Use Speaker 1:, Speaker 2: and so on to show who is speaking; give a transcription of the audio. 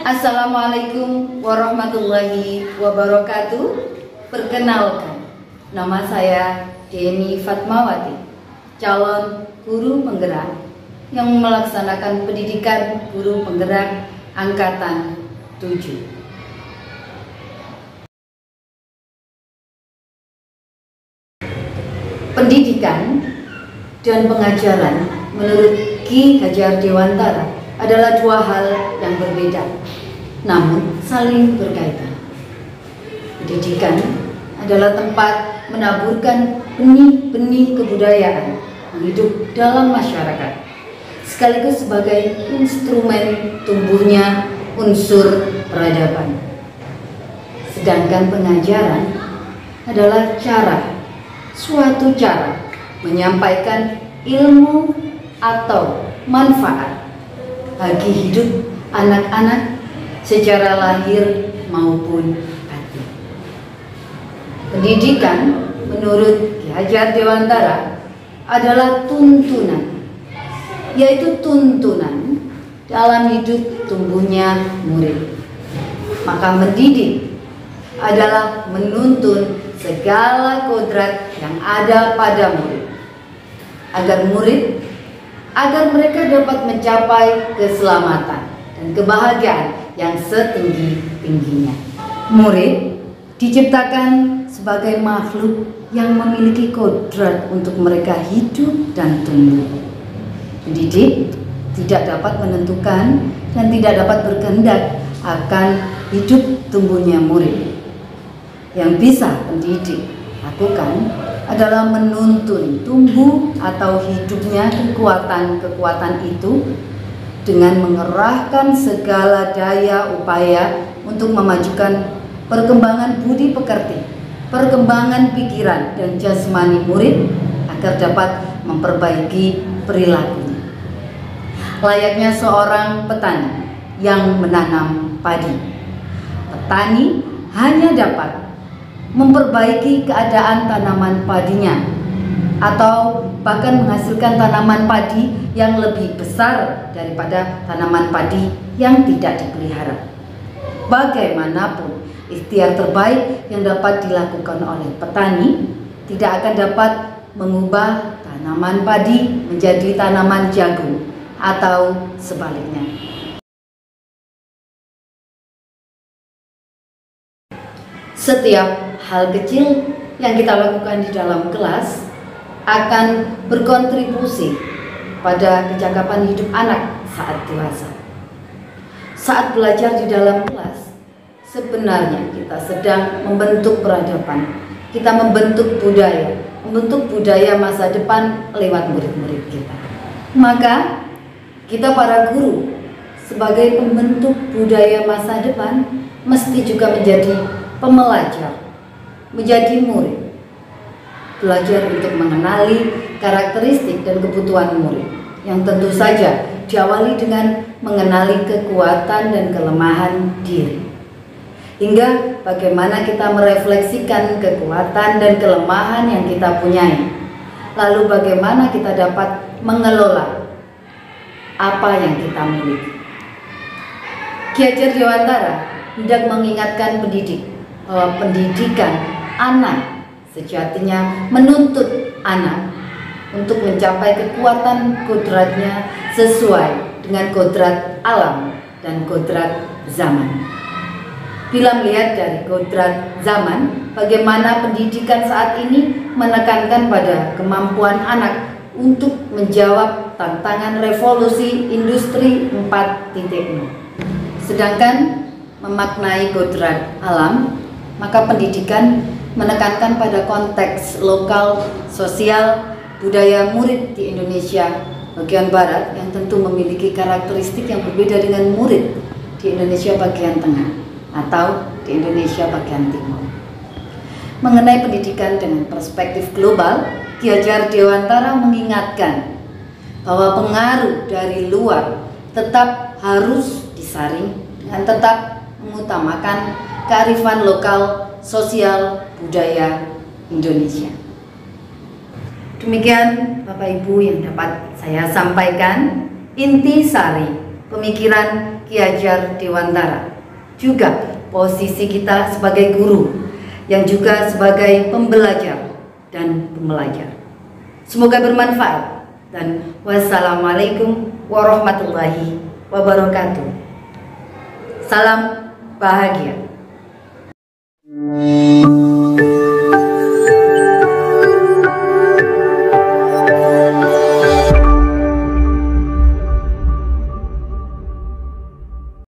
Speaker 1: Assalamualaikum warahmatullahi wabarakatuh. Perkenalkan, nama saya Deni Fatmawati, calon guru penggerak yang melaksanakan pendidikan guru penggerak angkatan 7. Pendidikan dan pengajaran menurut Ki Hajar Dewantara adalah dua hal yang berbeda, namun saling berkaitan. Pendidikan adalah tempat menaburkan benih-benih kebudayaan yang hidup dalam masyarakat, sekaligus sebagai instrumen tumbuhnya unsur peradaban. Sedangkan pengajaran adalah suatu cara menyampaikan ilmu atau manfaat bagi hidup anak-anak secara lahir maupun batin. Pendidikan menurut Ki Hajar Dewantara adalah tuntunan, yaitu tuntunan dalam hidup tumbuhnya murid. Maka mendidik adalah menuntun segala kodrat yang ada pada murid, agar mereka dapat mencapai keselamatan dan kebahagiaan yang setinggi-tingginya. Murid diciptakan sebagai makhluk yang memiliki kodrat untuk mereka hidup dan tumbuh. Pendidik tidak dapat menentukan dan tidak dapat berkehendak akan hidup tumbuhnya murid. Yang bisa pendidik lakukan adalah menuntun tumbuh atau hidupnya kekuatan itu dengan mengerahkan segala daya upaya untuk memajukan perkembangan budi pekerti, perkembangan pikiran dan jasmani murid agar dapat memperbaiki perilakunya. Layaknya seorang petani yang menanam padi, petani hanya dapat memperbaiki keadaan tanaman padinya atau bahkan menghasilkan tanaman padi yang lebih besar daripada tanaman padi yang tidak dipelihara. Bagaimanapun ikhtiar terbaik yang dapat dilakukan oleh petani tidak akan dapat mengubah tanaman padi menjadi tanaman jagung atau sebaliknya. Setiap hal kecil yang kita lakukan di dalam kelas akan berkontribusi pada kecakapan hidup anak saat dewasa. Saat belajar di dalam kelas, sebenarnya kita sedang membentuk peradaban, kita membentuk budaya masa depan lewat murid-murid kita. Maka kita para guru sebagai pembentuk budaya masa depan mesti juga menjadi pembelajar, menjadi murid, belajar untuk mengenali karakteristik dan kebutuhan murid yang tentu saja diawali dengan mengenali kekuatan dan kelemahan diri, hingga bagaimana kita merefleksikan kekuatan dan kelemahan yang kita punyai, lalu bagaimana kita dapat mengelola apa yang kita miliki. Ki Hajar Dewantara hendak mengingatkan pendidik bahwa pendidikan anak sejatinya menuntut anak untuk mencapai kekuatan kodratnya sesuai dengan kodrat alam dan kodrat zaman. Bila melihat dari kodrat zaman, bagaimana pendidikan saat ini menekankan pada kemampuan anak untuk menjawab tantangan revolusi industri 4.0. Sedangkan memaknai kodrat alam, maka pendidikan menekankan pada konteks lokal, sosial, budaya murid di Indonesia bagian barat yang tentu memiliki karakteristik yang berbeda dengan murid di Indonesia bagian tengah atau di Indonesia bagian timur. Mengenai pendidikan dengan perspektif global, Ki Hajar Dewantara mengingatkan bahwa pengaruh dari luar tetap harus disaring dengan tetap mengutamakan kearifan lokal, sosial, budaya Indonesia. Demikian Bapak Ibu yang dapat saya sampaikan. Inti sari pemikiran Ki Hajar Dewantara, juga posisi kita sebagai guru yang juga sebagai pembelajar dan pembelajar. Semoga bermanfaat dan wassalamualaikum warahmatullahi wabarakatuh. Salam bahagia.